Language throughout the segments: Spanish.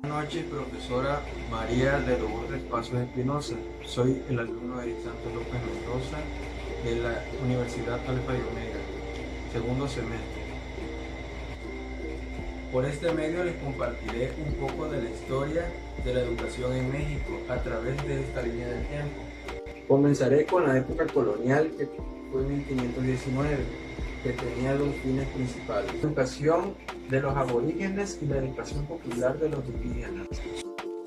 Buenas noches, profesora María de Lourdes Pasos Espinosa. Soy el alumno de Santo López Mendoza de la Universidad Alfa y Omega, segundo semestre. Por este medio les compartiré un poco de la historia de la educación en México a través de esta línea del tiempo. Comenzaré con la época colonial, que fue 1519, que tenía dos fines principales: la educación de los aborígenes y la educación popular de los indígenas.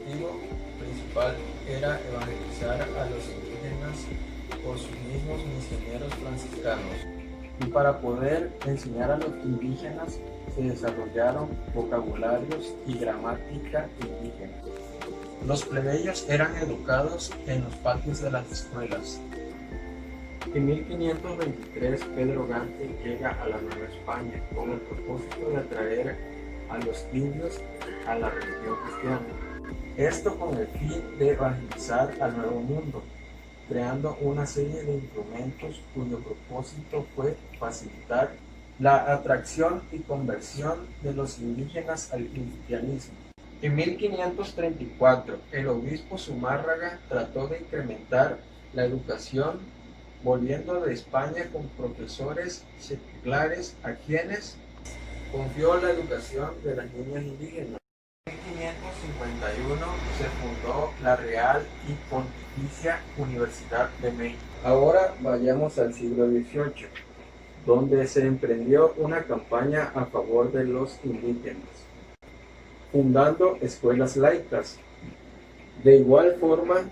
El objetivo principal era evangelizar a los indígenas por sus mismos misioneros franciscanos. Y para poder enseñar a los indígenas se desarrollaron vocabularios y gramática indígena. Los plebeyos eran educados en los patios de las escuelas. En 1523 Pedro Gante llega a la Nueva España con el propósito de atraer a los indios a la religión cristiana. Esto con el fin de evangelizar al Nuevo Mundo, creando una serie de instrumentos cuyo propósito fue facilitar la atracción y conversión de los indígenas al cristianismo. En 1534, el obispo Zumárraga trató de incrementar la educación, volviendo de España con profesores seculares a quienes confió la educación de las niñas indígenas. En 1551 se fundó la Real y Pontificia Universidad de México. Ahora vayamos al siglo XVIII, donde se emprendió una campaña a favor de los indígenas, fundando escuelas laicas. De igual forma,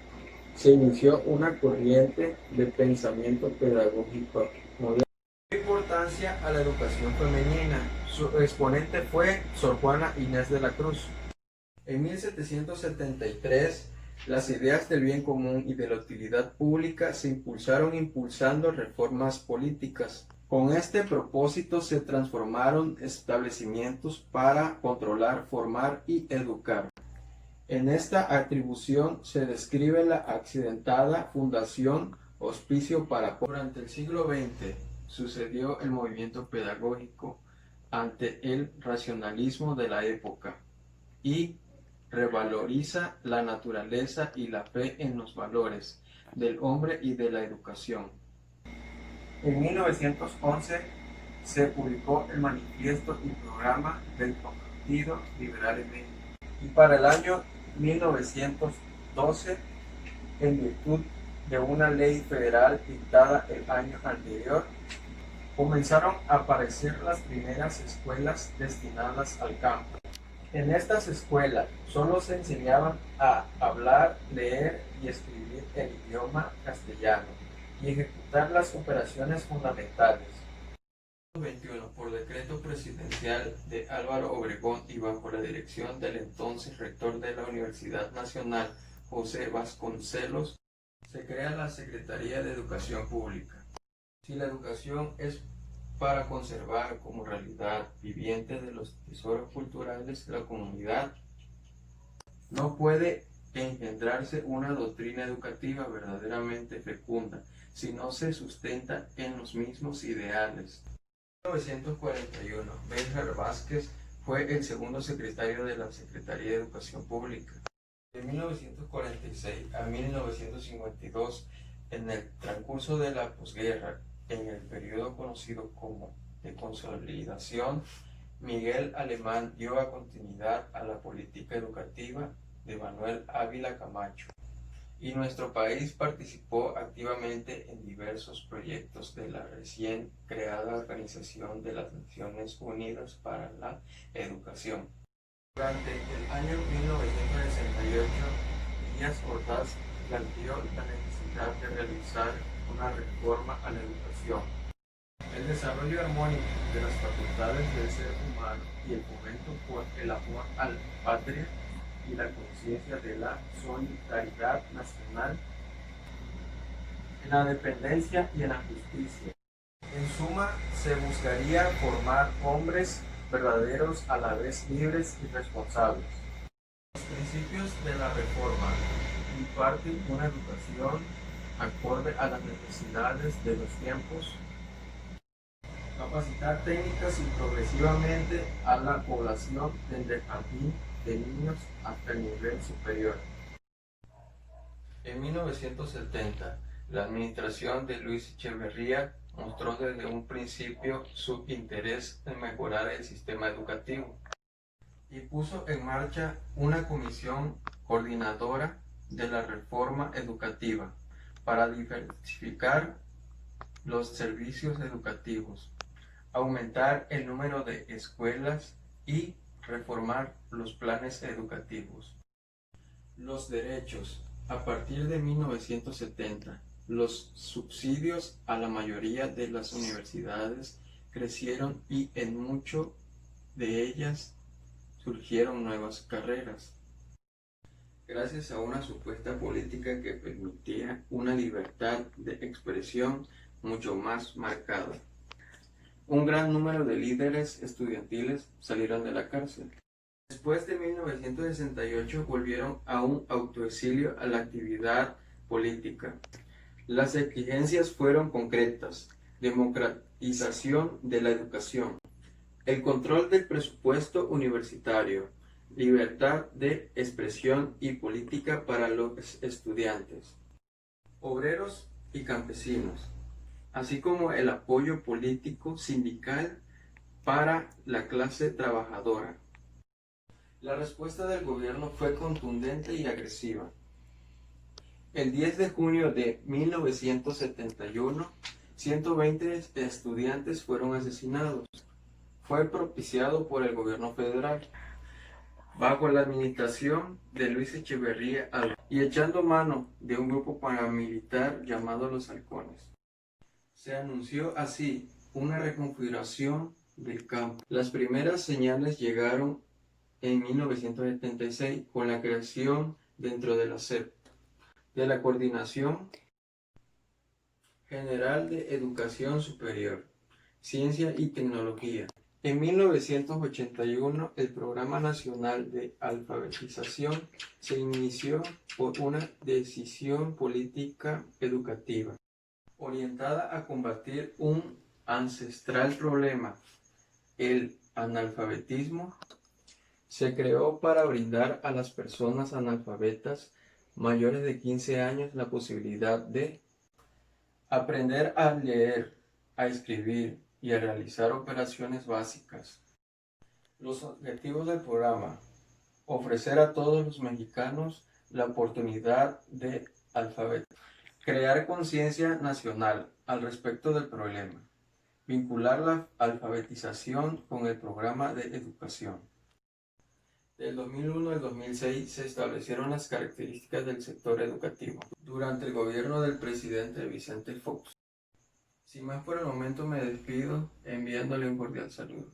se inició una corriente de pensamiento pedagógico moderno. Importancia a la educación femenina. Su exponente fue Sor Juana Inés de la Cruz. En 1773, las ideas del bien común y de la utilidad pública se impulsando reformas políticas. Con este propósito se transformaron establecimientos para controlar, formar y educar. En esta atribución se describe la accidentada fundación Hospicio para Pobres. Durante el siglo XX sucedió el movimiento pedagógico ante el racionalismo de la época y revaloriza la naturaleza y la fe en los valores del hombre y de la educación. En 1911 se publicó el Manifiesto y Programa del Partido Liberal en México. Y para el año 1912, en virtud de una ley federal dictada el año anterior, comenzaron a aparecer las primeras escuelas destinadas al campo. En estas escuelas solo se enseñaban a hablar, leer y escribir el idioma castellano y ejecutar las operaciones fundamentales. 21. Por decreto presidencial de Álvaro Obregón y bajo la dirección del entonces rector de la Universidad Nacional, José Vasconcelos, se crea la Secretaría de Educación Pública. Si la educación es para conservar como realidad viviente de los tesoros culturales de la comunidad, no puede engendrarse una doctrina educativa verdaderamente fecunda si no se sustenta en los mismos ideales. En 1941, Béjar Vázquez fue el segundo secretario de la Secretaría de Educación Pública. De 1946 a 1952, en el transcurso de la posguerra, en el periodo conocido como de consolidación, Miguel Alemán dio a continuidad a la política educativa de Manuel Ávila Camacho, y nuestro país participó activamente en diversos proyectos de la recién creada Organización de las Naciones Unidas para la Educación. Durante el año 1968, Díaz Ordaz planteó la necesidad de realizar una reforma a la educación. El desarrollo armónico de las facultades del ser humano y el fomento por el amor a la patria y la conciencia de la solidaridad nacional, en la dependencia y en la justicia. En suma, se buscaría formar hombres verdaderos, a la vez libres y responsables. Los principios de la reforma imparten una educación acorde a las necesidades de los tiempos, capacitar técnicas y progresivamente a la población desde el jardín de niños hasta el nivel superior. En 1970, la administración de Luis Echeverría mostró desde un principio su interés en mejorar el sistema educativo y puso en marcha una comisión coordinadora de la reforma educativa para diversificar los servicios educativos, aumentar el número de escuelas y reformar los planes educativos. Los derechos. A partir de 1970, los subsidios a la mayoría de las universidades crecieron y en muchas de ellas surgieron nuevas carreras. Gracias a una supuesta política que permitía una libertad de expresión mucho más marcada. Un gran número de líderes estudiantiles salieron de la cárcel. Después de 1968 volvieron a un autoexilio a la actividad política. Las exigencias fueron concretas: democratización de la educación, el control del presupuesto universitario, libertad de expresión y política para los estudiantes, obreros y campesinos, así como el apoyo político sindical para la clase trabajadora. La respuesta del gobierno fue contundente y agresiva. El 10 de junio de 1971, 120 estudiantes fueron asesinados. Fue propiciado por el gobierno federal, bajo la administración de Luis Echeverría y echando mano de un grupo paramilitar llamado Los Halcones. Se anunció así una reconfiguración del campo. Las primeras señales llegaron en 1976 con la creación dentro de la SEP de la Coordinación General de Educación Superior, Ciencia y Tecnología. En 1981, el Programa Nacional de Alfabetización se inició por una decisión política educativa, orientada a combatir un ancestral problema, el analfabetismo. Se creó para brindar a las personas analfabetas mayores de 15 años la posibilidad de aprender a leer, a escribir y a realizar operaciones básicas. Los objetivos del programa: ofrecer a todos los mexicanos la oportunidad de alfabetizar, crear conciencia nacional al respecto del problema, vincular la alfabetización con el programa de educación. Del 2001 al 2006 se establecieron las características del sector educativo durante el gobierno del presidente Vicente Fox. Sin más por el momento me despido enviándole un cordial saludo.